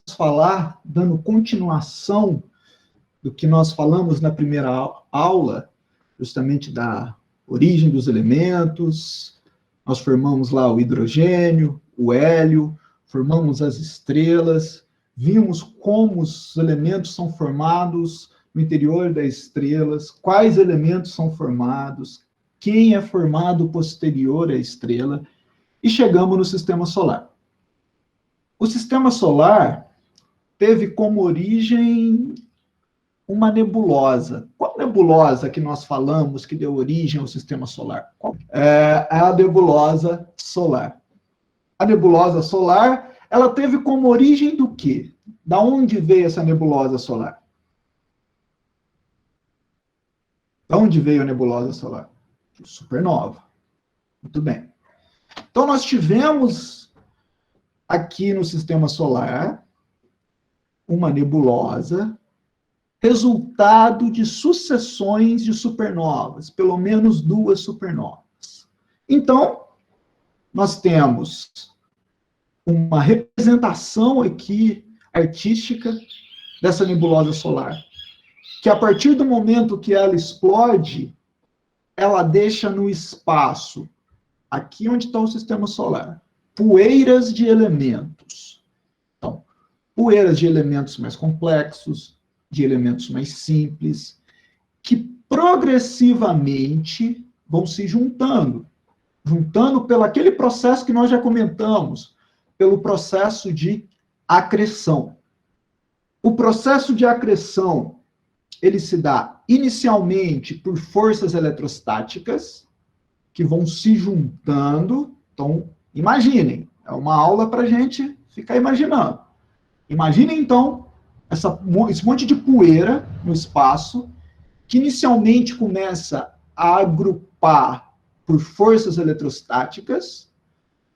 falar, dando continuação do que nós falamos na primeira aula, justamente da origem dos elementos. Nós formamos lá o hidrogênio, o hélio, formamos as estrelas, vimos como os elementos são formados no interior das estrelas, quais elementos são formados, quem é formado posterior à estrela, e chegamos no sistema solar. O sistema solar teve como origem uma nebulosa. Qual nebulosa que nós falamos que deu origem ao sistema solar? É a nebulosa solar. A nebulosa solar, ela teve como origem do quê? Da onde veio essa nebulosa solar? Da onde veio a nebulosa solar? Supernova. Muito bem. Então, nós tivemos aqui no sistema solar uma nebulosa, resultado de sucessões de supernovas, pelo menos 2 supernovas. Então, nós temos uma representação aqui artística dessa nebulosa solar, que a partir do momento que ela explode, ela deixa no espaço, aqui onde está o sistema solar, poeiras de elementos. Então, poeiras de elementos mais complexos, de elementos mais simples, que progressivamente vão se juntando pelo aquele processo que nós já comentamos, pelo processo de acreção. O processo de acreção, ele se dá inicialmente por forças eletrostáticas, que vão se juntando. Então, imaginem, é uma aula para a gente ficar imaginando. Imaginem, então, esse monte de poeira no espaço, que inicialmente começa a agrupar por forças eletrostáticas,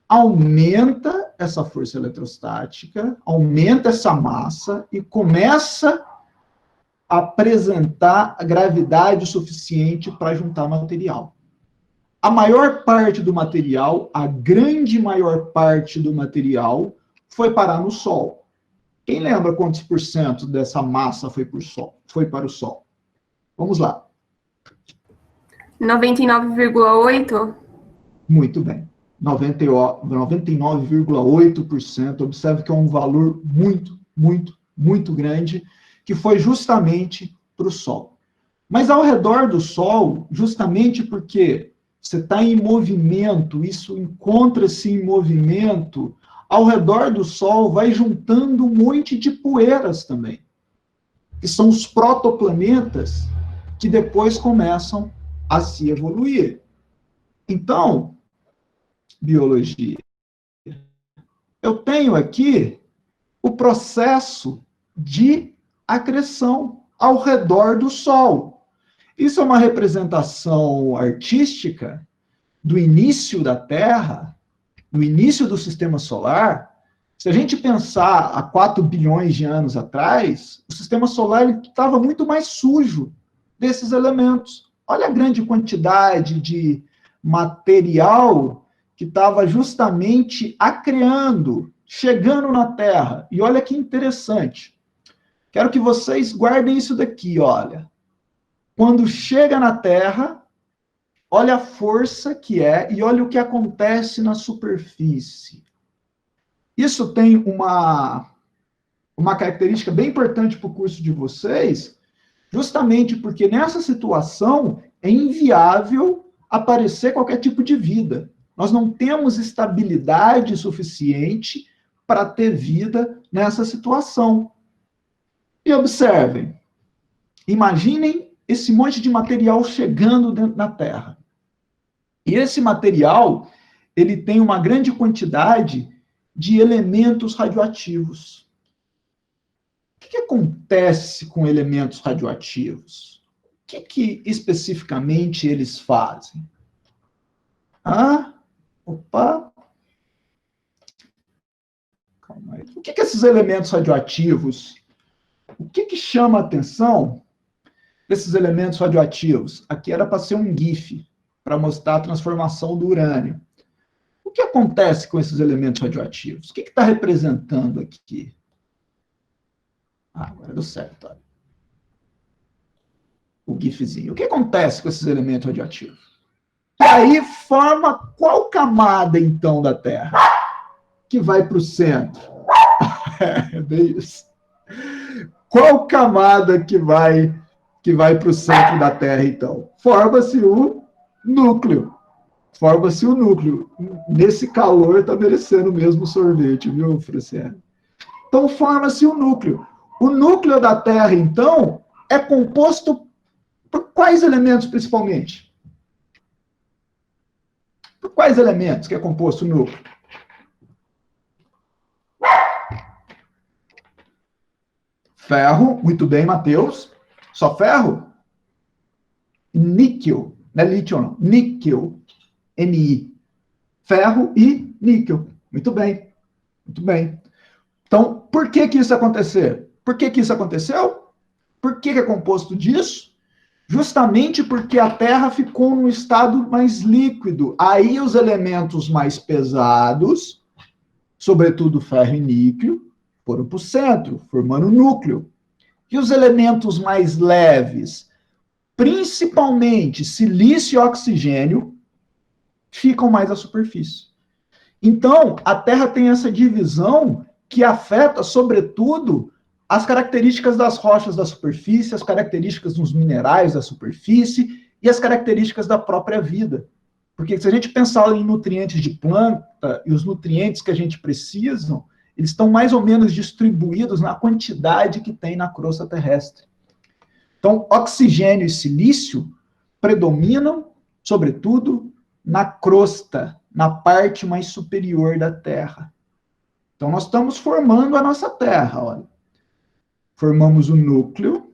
aumenta essa força eletrostática, aumenta essa massa e começa a apresentar a gravidade suficiente para juntar material. A maior parte do material, a grande maior parte do material, foi parar no Sol. Quem lembra quantos por cento dessa massa foi para o Sol? Vamos lá. 99,8%. Muito bem. 99,8%. Observe que é um valor muito, muito, muito grande, que foi justamente para o Sol. Mas ao redor do Sol, justamente porque você está em movimento, isso encontra-se em movimento, ao redor do Sol vai juntando um monte de poeiras também, que são os protoplanetas que depois começam a se evoluir. Então, biologia, eu tenho aqui o processo de acreção ao redor do Sol. Isso é uma representação artística do início da Terra, no início do sistema solar. Se a gente pensar há 4 bilhões de anos atrás, o sistema solar estava muito mais sujo desses elementos. Olha a grande quantidade de material que estava justamente acreando, chegando na Terra. E olha que interessante. Quero que vocês guardem isso daqui, olha. Quando chega na Terra, olha a força que é e olha o que acontece na superfície. Isso tem uma característica bem importante para o curso de vocês, justamente porque nessa situação é inviável aparecer qualquer tipo de vida. Nós não temos estabilidade suficiente para ter vida nessa situação. E observem, imaginem esse monte de material chegando dentro da Terra. E esse material, ele tem uma grande quantidade de elementos radioativos. O que acontece com elementos radioativos? O que especificamente eles fazem? Opa! Calma aí. O que esses elementos radioativos, o que chama a atenção desses elementos radioativos? Aqui era para ser um GIF, para mostrar a transformação do urânio. O que acontece com esses elementos radioativos? O que está representando aqui? Agora deu certo. Olha. O GIFzinho. O que acontece com esses elementos radioativos? E aí forma qual camada, então, da Terra? Que vai para o centro. É bem isso. Qual camada que vai para o centro da Terra, então? Forma-se o núcleo. Forma-se o núcleo. Nesse calor está merecendo mesmo sorvete, viu, Franciane? Então, forma-se o núcleo. O núcleo da Terra, então, é composto por quais elementos, principalmente? Por quais elementos que é composto o núcleo? Ferro, muito bem, Matheus. Só ferro? Níquel, não é lítio não, níquel, Ni. Ferro e níquel. Muito bem, muito bem. Então, por que isso aconteceu? Por que isso aconteceu? Por que é composto disso? Justamente porque a Terra ficou num estado mais líquido. Aí os elementos mais pesados, sobretudo ferro e níquel, foram para o centro, formando o núcleo. E os elementos mais leves, principalmente silício e oxigênio, ficam mais à superfície. Então, a Terra tem essa divisão que afeta, sobretudo, as características das rochas da superfície, as características dos minerais da superfície e as características da própria vida. Porque se a gente pensar em nutrientes de planta e os nutrientes que a gente precisa, eles estão mais ou menos distribuídos na quantidade que tem na crosta terrestre. Então, oxigênio e silício predominam, sobretudo, na crosta, na parte mais superior da Terra. Então, nós estamos formando a nossa Terra, olha. Formamos o núcleo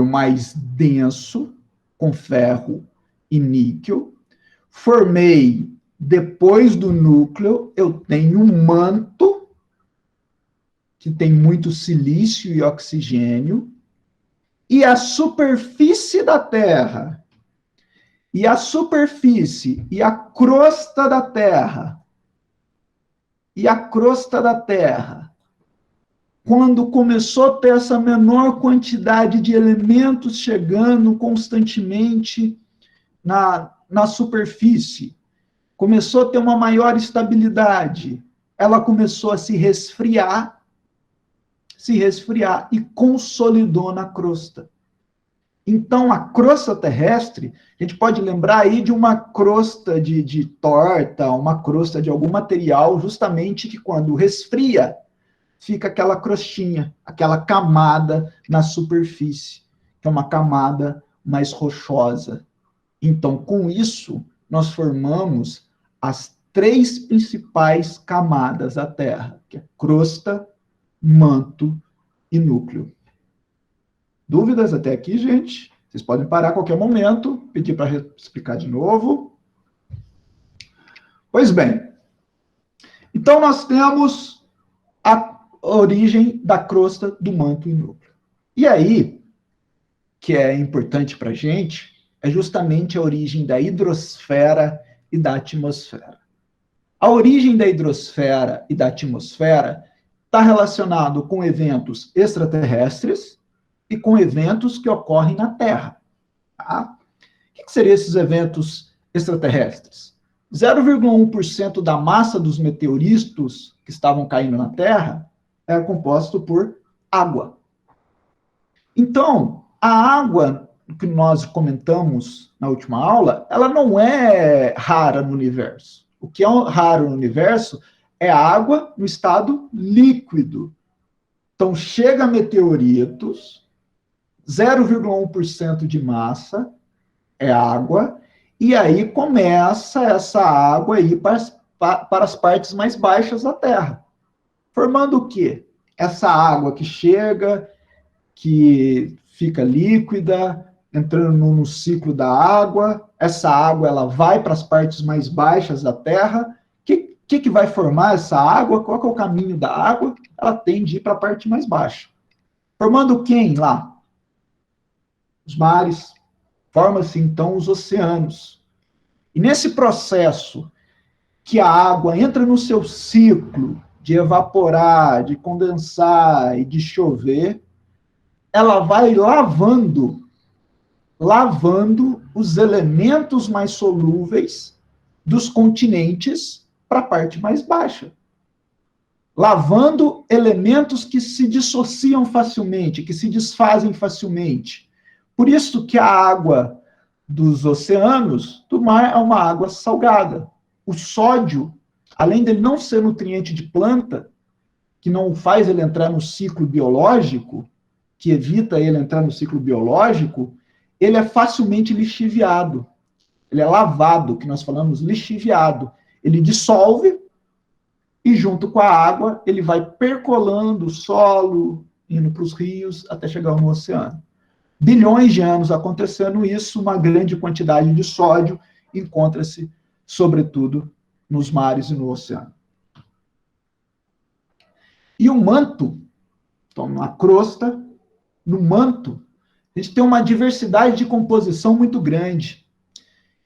mais denso, com ferro e níquel. Formei, depois do núcleo, eu tenho um manto, que tem muito silício e oxigênio, e a superfície da Terra, e a superfície, e a crosta da Terra, quando começou a ter essa menor quantidade de elementos chegando constantemente na superfície, começou a ter uma maior estabilidade, ela começou a se resfriar e consolidou na crosta. Então, a crosta terrestre, a gente pode lembrar aí de uma crosta de torta, uma crosta de algum material, justamente que quando resfria, fica aquela crostinha, aquela camada na superfície, que é uma camada mais rochosa. Então, com isso, nós formamos as 3 principais camadas da Terra, que é crosta, manto e núcleo. Dúvidas até aqui, gente? Vocês podem parar a qualquer momento, pedir para explicar de novo. Pois bem, então nós temos a origem da crosta, do manto e núcleo. E aí, que é importante para a gente, é justamente a origem da hidrosfera e da atmosfera. A origem da hidrosfera e da atmosfera está relacionado com eventos extraterrestres e com eventos que ocorrem na Terra. Tá? O que seriam esses eventos extraterrestres? 0,1% da massa dos meteoritos que estavam caindo na Terra era composto por água. Então, a água que nós comentamos na última aula, ela não é rara no universo. O que é raro no universo é a água no estado líquido. Então, chega meteoritos, 0,1% de massa é água, e aí começa essa água a ir para as partes mais baixas da Terra. Formando o quê? Essa água que chega, que fica líquida, entrando no ciclo da água, essa água ela vai para as partes mais baixas da Terra. O que vai formar essa água? Qual que é o caminho da água? Ela tende a ir para a parte mais baixa. Formando quem lá? Os mares. Forma-se, então, os oceanos. E nesse processo que a água entra no seu ciclo de evaporar, de condensar e de chover, ela vai lavando os elementos mais solúveis dos continentes para a parte mais baixa. Lavando elementos que se dissociam facilmente, que se desfazem facilmente. Por isso que a água dos oceanos, do mar, é uma água salgada. O sódio, além de não ser nutriente de planta, que não faz ele entrar no ciclo biológico, que evita ele entrar no ciclo biológico, ele é facilmente lixiviado. Ele é lavado, que nós falamos lixiviado. Ele dissolve e junto com a água ele vai percolando o solo, indo para os rios, até chegar no oceano. Bilhões de anos acontecendo isso, uma grande quantidade de sódio encontra-se, sobretudo, nos mares e no oceano. E o manto, então, na crosta, no manto, a gente tem uma diversidade de composição muito grande.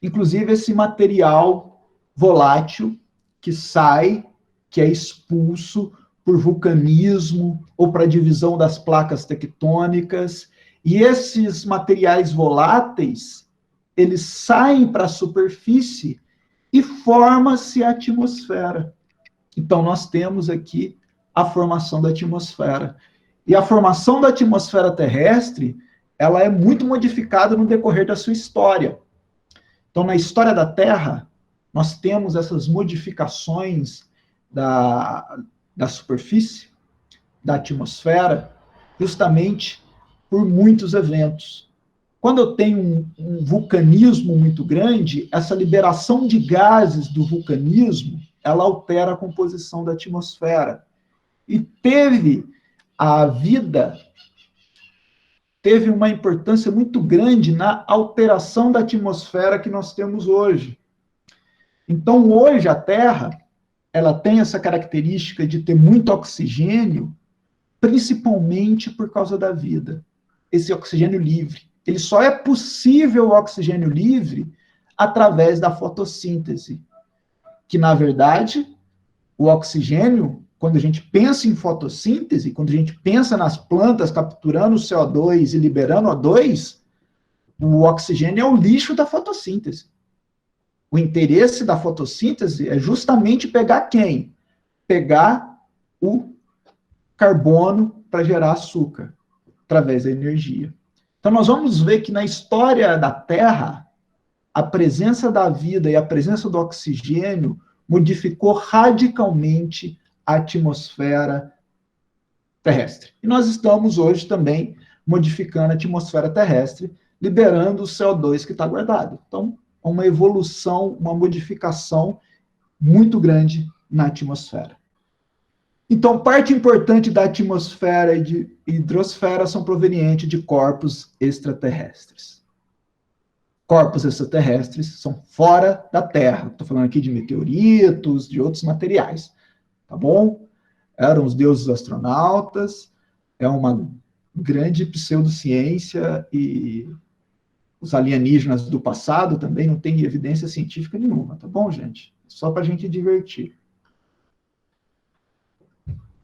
Inclusive, esse material volátil que sai, que é expulso por vulcanismo ou para divisão das placas tectônicas. E esses materiais voláteis, eles saem para a superfície e forma-se a atmosfera. Então, nós temos aqui a formação da atmosfera. E a formação da atmosfera terrestre, ela é muito modificada no decorrer da sua história. Então, na história da Terra, nós temos essas modificações da superfície, da atmosfera, justamente por muitos eventos. Quando eu tenho um vulcanismo muito grande, essa liberação de gases do vulcanismo, ela altera a composição da atmosfera. E a vida teve uma importância muito grande na alteração da atmosfera que nós temos hoje. Então, hoje, a Terra, ela tem essa característica de ter muito oxigênio, principalmente por causa da vida. Esse oxigênio livre. Ele só é possível o oxigênio livre através da fotossíntese. Que, na verdade, o oxigênio, quando a gente pensa em fotossíntese, quando a gente pensa nas plantas capturando o CO2 e liberando o O2, o oxigênio é o lixo da fotossíntese. O interesse da fotossíntese é justamente pegar quem? Pegar o carbono para gerar açúcar, através da energia. Então, nós vamos ver que na história da Terra, a presença da vida e a presença do oxigênio modificou radicalmente a atmosfera terrestre. E nós estamos hoje também modificando a atmosfera terrestre, liberando o CO2 que está guardado. Então, uma evolução, uma modificação muito grande na atmosfera. Então, parte importante da atmosfera e de hidrosfera são provenientes de corpos extraterrestres. Corpos extraterrestres são fora da Terra. Estou falando aqui de meteoritos, de outros materiais. Tá bom? Eram os deuses astronautas, é uma grande pseudociência e os alienígenas do passado também não têm evidência científica nenhuma, tá bom, gente? Só para a gente divertir.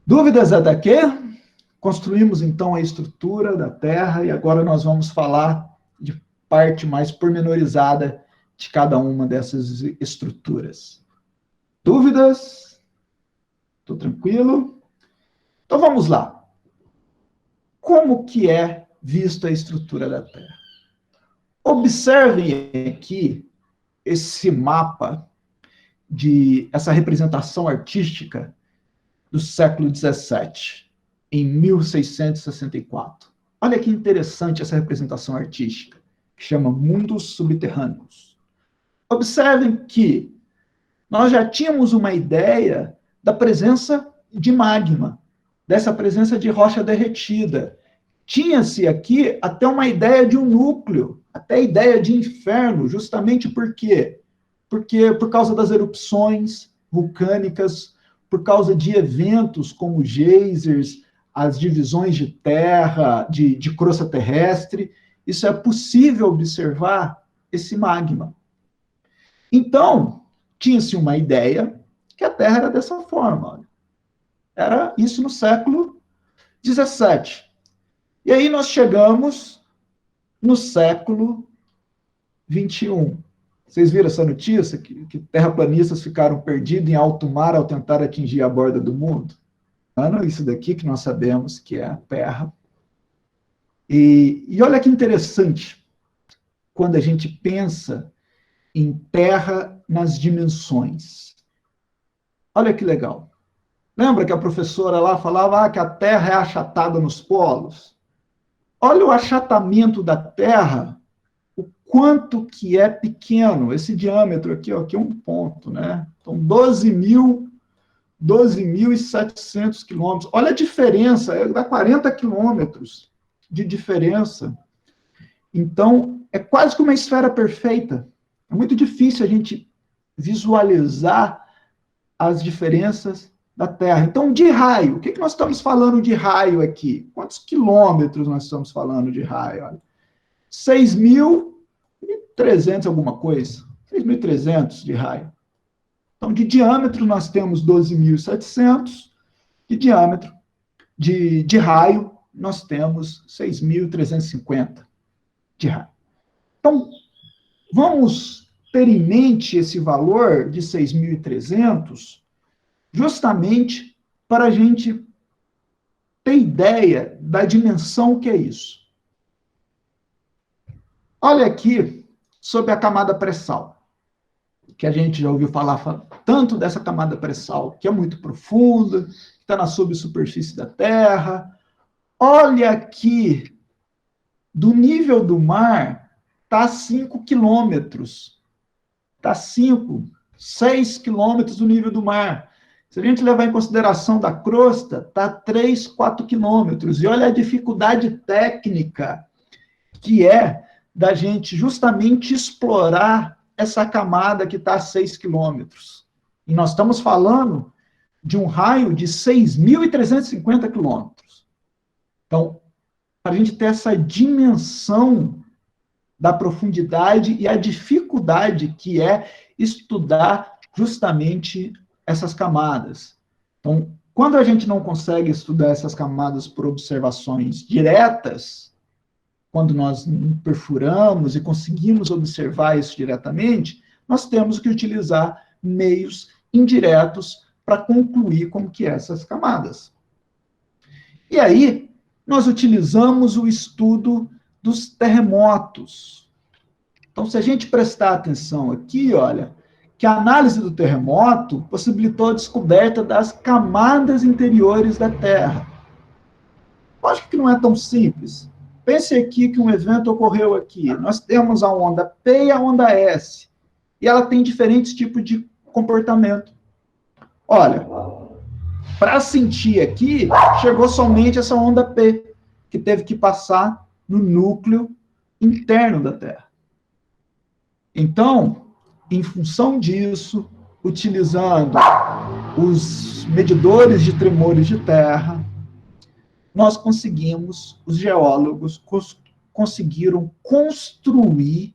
Dúvidas até quê? Construímos, então, a estrutura da Terra e agora nós vamos falar de parte mais pormenorizada de cada uma dessas estruturas. Dúvidas? Estou tranquilo? Então, vamos lá. Como que é vista a estrutura da Terra? Observem aqui esse mapa essa representação artística do século XVII, em 1664. Olha que interessante essa representação artística, que chama Mundos Subterrâneos. Observem que nós já tínhamos uma ideia da presença de magma, dessa presença de rocha derretida. Tinha-se aqui até uma ideia de um núcleo, até a ideia de inferno, justamente por quê? Porque por causa das erupções vulcânicas, por causa de eventos como geysers, as divisões de terra, de crosta terrestre, isso é possível observar esse magma. Então, tinha-se uma ideia que a Terra era dessa forma. Olha. Era isso no século XVII. E aí nós chegamos no século XXI. Vocês viram essa notícia? Que terraplanistas ficaram perdidos em alto mar ao tentar atingir a borda do mundo? Não, isso daqui que nós sabemos que é a Terra. E olha que interessante, quando a gente pensa em Terra nas dimensões. Olha que legal. Lembra que a professora lá falava que a Terra é achatada nos polos? Olha o achatamento da Terra, o quanto que é pequeno. Esse diâmetro aqui, ó, aqui é um ponto, né? Então, 12.700 quilômetros. Olha a diferença, dá 40 quilômetros de diferença. Então, é quase que uma esfera perfeita. É muito difícil a gente visualizar as diferenças da Terra. Então, de raio, o que nós estamos falando de raio aqui? Quantos quilômetros nós estamos falando de raio? Olha, 6.300 alguma coisa. 6.300 de raio. Então, de diâmetro, nós temos 12.700, de diâmetro, de raio, nós temos 6.350 de raio. Então, vamos ter em mente esse valor de 6.300, justamente para a gente ter ideia da dimensão que é isso. Olha aqui sobre a camada pré-sal, que a gente já ouviu falar tanto dessa camada pré-sal, que é muito profunda, que está na subsuperfície da Terra. Olha aqui, do nível do mar, está a 5 quilômetros. Está 6 quilômetros do nível do mar. Se a gente levar em consideração da crosta, está 3, 4 quilômetros. E olha a dificuldade técnica que é da gente justamente explorar essa camada que está a 6 quilômetros. E nós estamos falando de um raio de 6.350 quilômetros. Então, para a gente ter essa dimensão da profundidade e a dificuldade que é estudar justamente essas camadas. Então, quando a gente não consegue estudar essas camadas por observações diretas, quando nós perfuramos e conseguimos observar isso diretamente, nós temos que utilizar meios indiretos para concluir como que é essas camadas. E aí, nós utilizamos o estudo dos terremotos. Então, se a gente prestar atenção aqui, olha, que a análise do terremoto possibilitou a descoberta das camadas interiores da Terra. Lógico que não é tão simples. Pense aqui que um evento ocorreu aqui. Nós temos a onda P e a onda S. E ela tem diferentes tipos de comportamento. Olha, para sentir aqui, chegou somente essa onda P, que teve que passar no núcleo interno da Terra. Então, em função disso, utilizando os medidores de tremores de terra, nós conseguimos, os geólogos conseguiram construir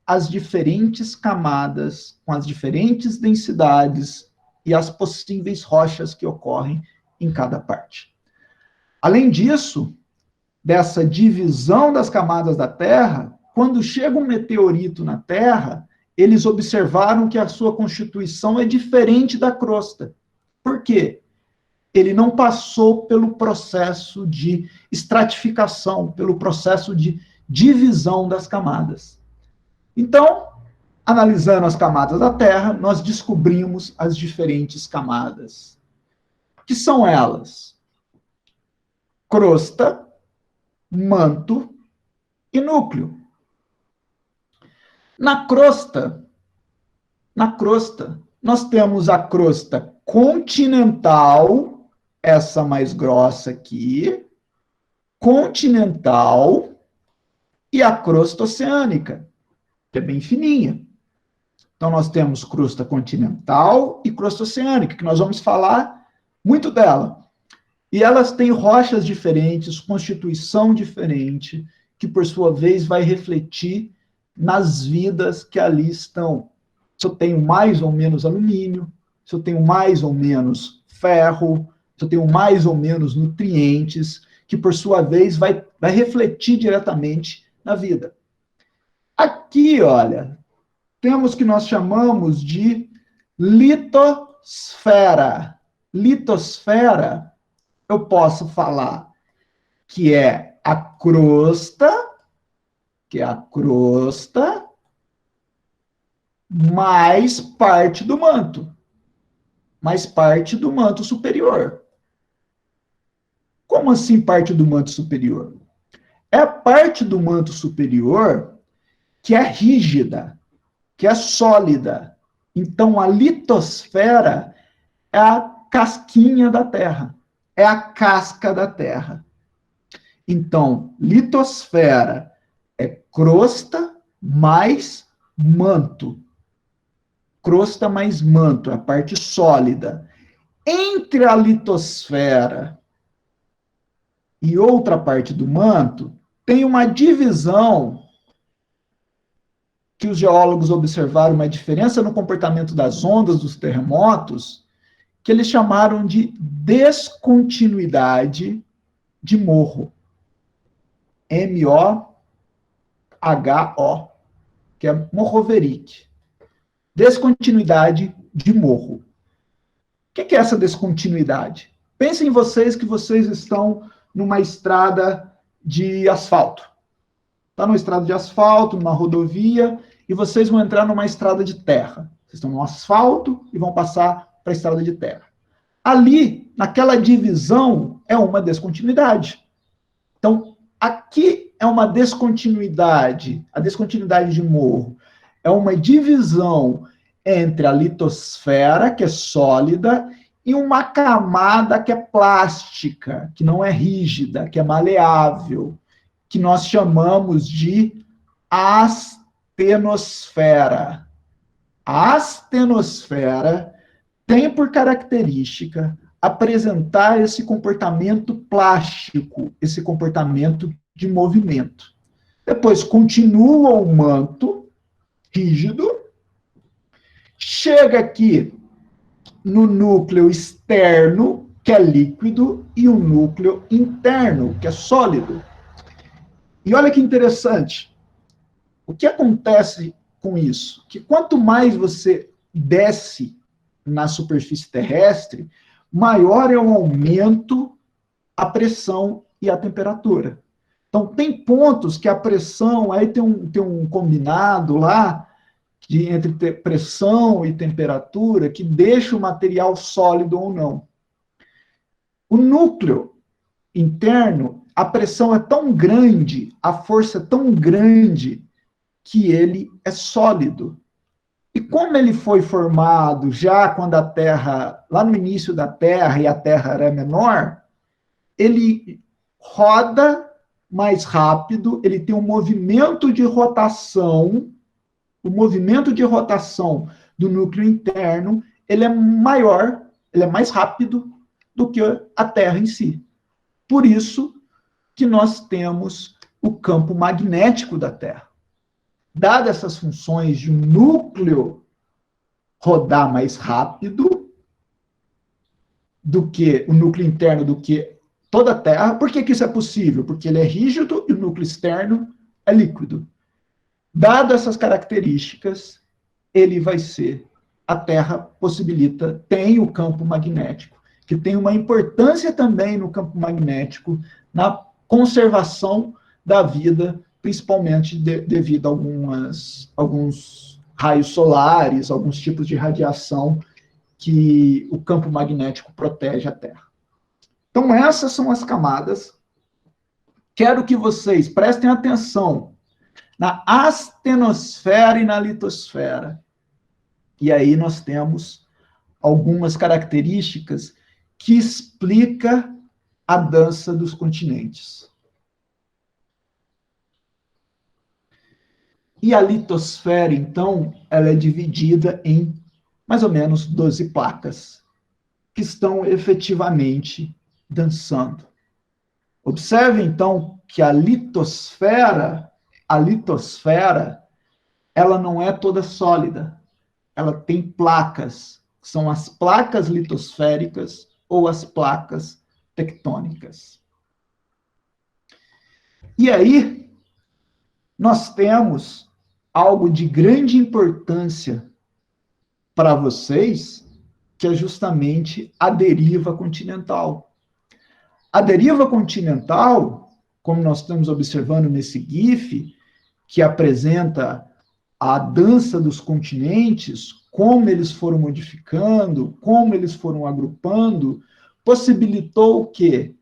as diferentes camadas, com as diferentes densidades e as possíveis rochas que ocorrem em cada parte. Além disso, dessa divisão das camadas da Terra, quando chega um meteorito na Terra, eles observaram que a sua constituição é diferente da crosta. Por quê? Ele não passou pelo processo de estratificação, pelo processo de divisão das camadas. Então, analisando as camadas da Terra, nós descobrimos as diferentes camadas. Que são elas? Crosta, manto e núcleo. Na crosta, nós temos a crosta continental, essa mais grossa aqui, continental, e a crosta oceânica, que é bem fininha. Então, nós temos crosta continental e crosta oceânica, que nós vamos falar muito dela. E elas têm rochas diferentes, constituição diferente, que, por sua vez, vai refletir nas vidas que ali estão. Se eu tenho mais ou menos alumínio, se eu tenho mais ou menos ferro, se eu tenho mais ou menos nutrientes, que por sua vez vai refletir diretamente na vida. Aqui, olha, temos o que nós chamamos de litosfera. Litosfera, eu posso falar que é a crosta, mais parte do manto. Mais parte do manto superior. Como assim parte do manto superior? É a parte do manto superior que é rígida, que é sólida. Então, a litosfera é a casquinha da Terra, é a casca da Terra. Então, litosfera é crosta mais manto. Crosta mais manto, a parte sólida. Entre a litosfera e outra parte do manto, tem uma divisão que os geólogos observaram, uma diferença no comportamento das ondas dos terremotos, que eles chamaram de descontinuidade de morro. M-O-H-O, que é Mohorovic. Descontinuidade de morro. O que é essa descontinuidade? Pensem em vocês que vocês estão numa estrada de asfalto. Está numa estrada de asfalto, numa rodovia, e vocês vão entrar numa estrada de terra. Vocês estão no asfalto e vão passar para a estrada de terra. Ali, naquela divisão, é uma descontinuidade. Então, aqui é uma descontinuidade, a descontinuidade de morro. É uma divisão entre a litosfera, que é sólida, e uma camada que é plástica, que não é rígida, que é maleável, que nós chamamos de astenosfera. A astenosfera tem por característica apresentar esse comportamento plástico, esse comportamento de movimento. Depois continua o manto rígido, chega aqui no núcleo externo, que é líquido, e o núcleo interno, que é sólido. E olha que interessante. O que acontece com isso? Que quanto mais você desce na superfície terrestre, maior é o aumento, a pressão e a temperatura. Então, tem pontos que a pressão, aí tem um combinado lá, entre pressão e temperatura, que deixa o material sólido ou não. O núcleo interno, a pressão é tão grande, a força é tão grande, que ele é sólido. E como ele foi formado já quando a Terra, lá no início da Terra, e a Terra era menor, ele roda mais rápido, ele tem um movimento de rotação, o movimento de rotação do núcleo interno, ele é maior, ele é mais rápido do que a Terra em si. Por isso que nós temos o campo magnético da Terra. Dadas essas funções de um núcleo rodar mais rápido do que o núcleo interno, do que toda a Terra, por que isso é possível? Porque ele é rígido e o núcleo externo é líquido. Dado essas características, ele vai ser, a Terra possibilita, tem o campo magnético, que tem uma importância também no campo magnético, na conservação da vida, principalmente devido a alguns raios solares, alguns tipos de radiação que o campo magnético protege a Terra. Então, essas são as camadas. Quero que vocês prestem atenção na astenosfera e na litosfera. E aí nós temos algumas características que explica a dança dos continentes. E a litosfera, então, ela é dividida em mais ou menos 12 placas, que estão efetivamente dançando. Observe, então, que a litosfera, ela não é toda sólida. Ela tem placas, são as placas litosféricas, ou as placas tectônicas. E aí, nós temos algo de grande importância para vocês, que é justamente a deriva continental. A deriva continental, como nós estamos observando nesse GIF, que apresenta a dança dos continentes, como eles foram modificando, como eles foram agrupando, possibilitou o quê?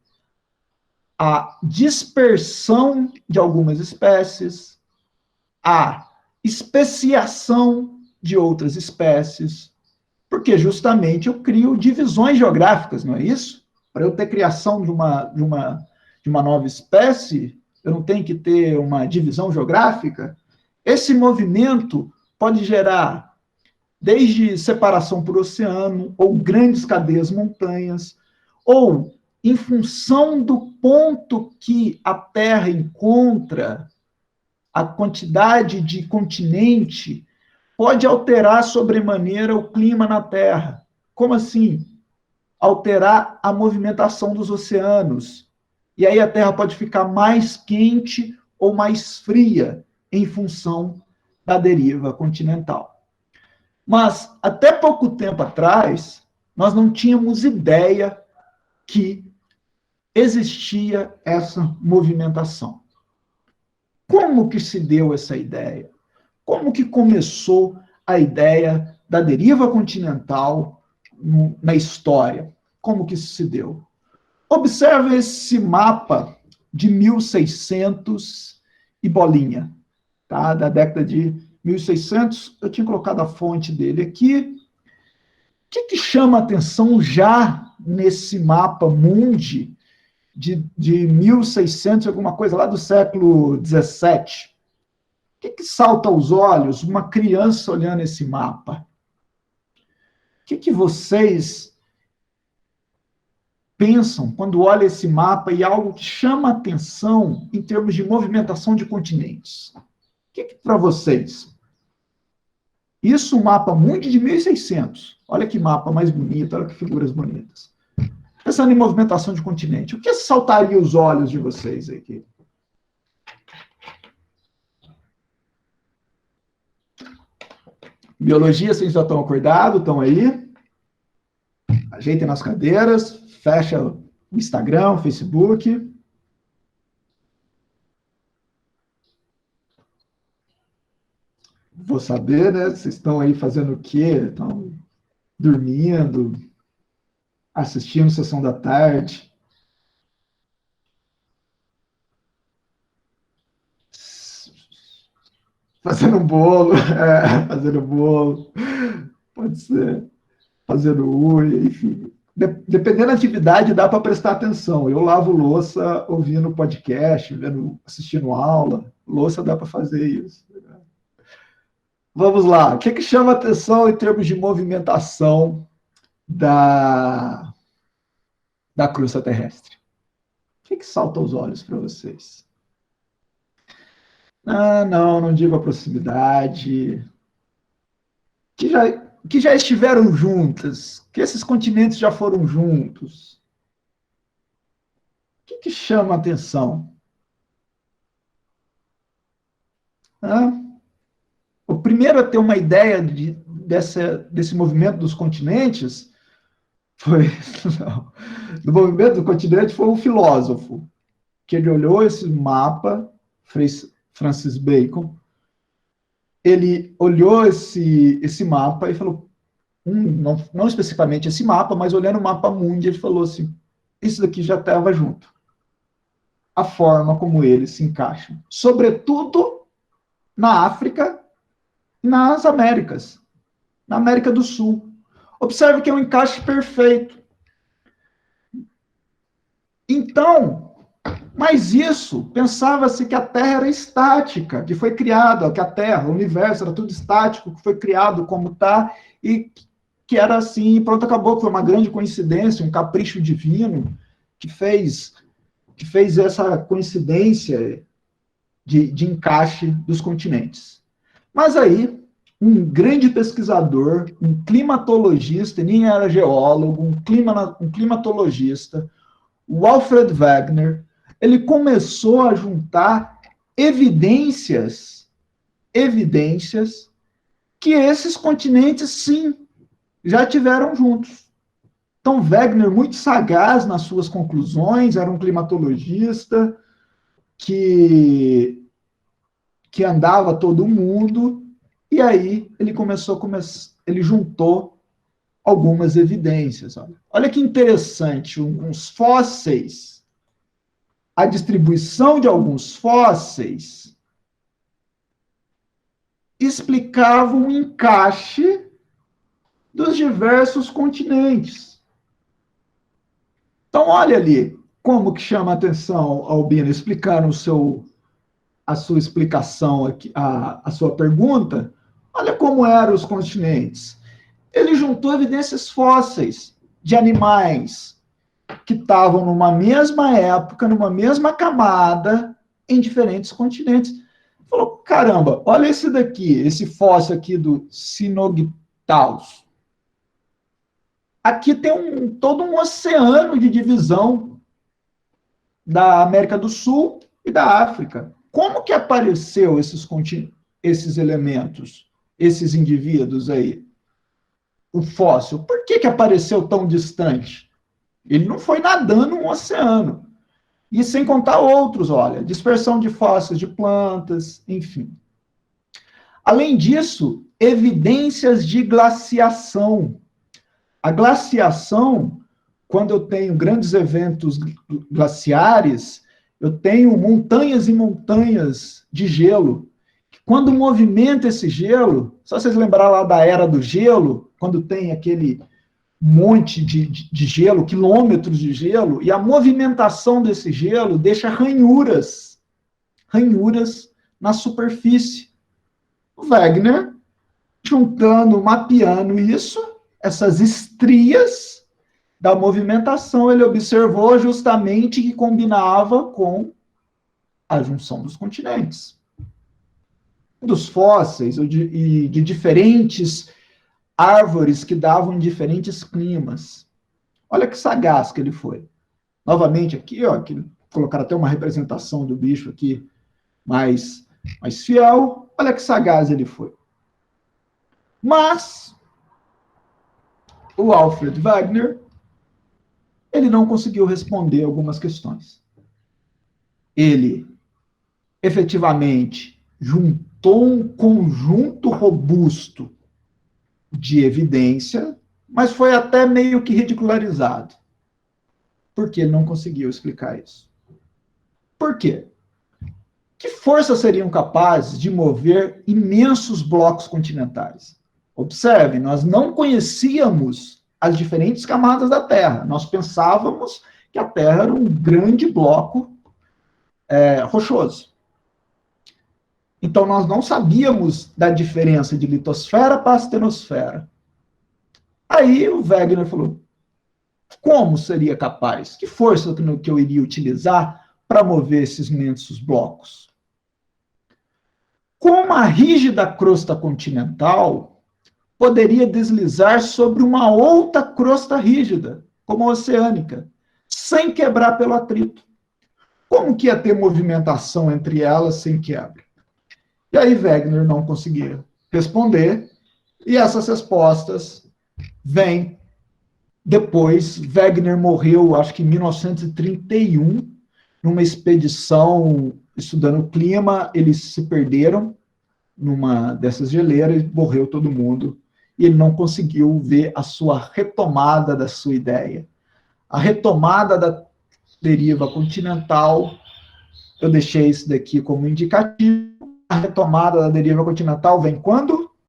A dispersão de algumas espécies, a especiação de outras espécies, porque justamente eu crio divisões geográficas, não é isso? Para eu ter criação de uma nova espécie, eu não tenho que ter uma divisão geográfica? Esse movimento pode gerar desde separação por oceano, ou grandes cadeias montanhas, ou em função do ponto que a Terra encontra, a quantidade de continente pode alterar sobremaneira o clima na Terra. Como assim? Alterar a movimentação dos oceanos. E aí a Terra pode ficar mais quente ou mais fria em função da deriva continental. Mas, até pouco tempo atrás, nós não tínhamos ideia que existia essa movimentação. Como que se deu essa ideia? Como que começou a ideia da deriva continental na história? Como que isso se deu? Observe esse mapa de 1600 e bolinha, tá? Da década de 1600. Eu tinha colocado a fonte dele aqui. O que chama a atenção já nesse mapa mundi de 1600, alguma coisa lá do século 17? O que salta aos olhos uma criança olhando esse mapa? O que vocês pensam quando olham esse mapa e algo que chama atenção em termos de movimentação de continentes? O que para vocês? Isso, um mapa mundi de 1600. Olha que mapa mais bonito, olha que figuras bonitas. Pensando em movimentação de continente, o que saltaria os olhos de vocês aqui? Biologia, vocês já estão acordados? Estão aí? Ajeitem nas cadeiras, fecha o Instagram, o Facebook. Vou saber, né? Vocês estão aí fazendo o quê? Estão dormindo, assistindo Sessão da Tarde. Fazendo um bolo, fazendo bolo, pode ser, fazendo unha, enfim. Dependendo da atividade, dá para prestar atenção. Eu lavo louça ouvindo podcast, assistindo aula. Louça dá para fazer isso. Vamos lá. O que chama atenção em termos de movimentação da crosta terrestre? O que salta aos olhos para vocês? Ah, não digo a proximidade. Que já estiveram juntas, que esses continentes já foram juntos. O que chama a atenção? O primeiro a ter uma ideia desse movimento dos continentes foi... Não, do movimento do continente foi um filósofo, que ele olhou esse mapa, Francis Bacon, ele olhou esse mapa e falou, não especificamente esse mapa, mas olhando o mapa mundi, ele falou assim, isso daqui já estava junto. A forma como eles se encaixam. Sobretudo na África e nas Américas. Na América do Sul. Observe que é um encaixe perfeito. Então, mas isso, pensava-se que a Terra era estática, que foi criada, que a Terra, o universo, era tudo estático, que foi criado como está, e que era assim, pronto, acabou, que foi uma grande coincidência, um capricho divino, que fez essa coincidência de encaixe dos continentes. Mas aí, um grande pesquisador, um climatologista, e nem era geólogo, um climatologista, o Alfred Wegener, ele começou a juntar evidências que esses continentes, sim, já tiveram juntos. Então, Wegener, muito sagaz nas suas conclusões, era um climatologista que andava todo mundo, e aí ele ele juntou algumas evidências. Olha que interessante, alguns fósseis, a distribuição de alguns fósseis explicava o encaixe dos diversos continentes. Então, olha ali, como que chama a atenção, Albino, explicando a sua explicação aqui, a sua pergunta. Olha como eram os continentes. Ele juntou evidências fósseis de animais que estavam numa mesma época, numa mesma camada, em diferentes continentes. Falou, caramba, olha esse daqui, esse fóssil aqui do Sinogtaus. Aqui tem todo um oceano de divisão da América do Sul e da África. Como que apareceu esses elementos, esses indivíduos aí? O fóssil, por que apareceu tão distante? Ele não foi nadando um oceano. E sem contar outros, olha, dispersão de fósseis de plantas, enfim. Além disso, evidências de glaciação. A glaciação, quando eu tenho grandes eventos glaciares, eu tenho montanhas e montanhas de gelo. Quando movimenta esse gelo, só vocês lembrar lá da Era do Gelo, quando tem aquele monte de gelo, quilômetros de gelo, e a movimentação desse gelo deixa ranhuras na superfície. O Wegener, juntando, mapeando isso, essas estrias da movimentação, ele observou justamente que combinava com a junção dos continentes. Dos fósseis e de diferentes árvores que davam em diferentes climas. Olha que sagaz que ele foi. Novamente aqui, ó, que colocaram até uma representação do bicho aqui mais fiel. Olha que sagaz ele foi. Mas o Alfred Wegener, ele não conseguiu responder algumas questões. Ele, efetivamente, juntou um conjunto robusto de evidência, mas foi até meio que ridicularizado. Porque ele não conseguiu explicar isso. Por quê? Que forças seriam capazes de mover imensos blocos continentais? Observe, nós não conhecíamos as diferentes camadas da Terra. Nós pensávamos que a Terra era um grande bloco rochoso. Então, nós não sabíamos da diferença de litosfera para astenosfera. Aí o Wegener falou, como seria capaz? Que força que eu iria utilizar para mover esses imensos blocos? Como a rígida crosta continental poderia deslizar sobre uma outra crosta rígida, como a oceânica, sem quebrar pelo atrito? Como que ia ter movimentação entre elas sem quebra? E aí Wegener não conseguia responder, e essas respostas vêm depois. Wegener morreu, acho que em 1931, numa expedição estudando o clima, eles se perderam numa dessas geleiras, morreu todo mundo, e ele não conseguiu ver a sua retomada da sua ideia. A retomada da deriva continental, eu deixei isso daqui como indicativo. A retomada da deriva continental vem quando?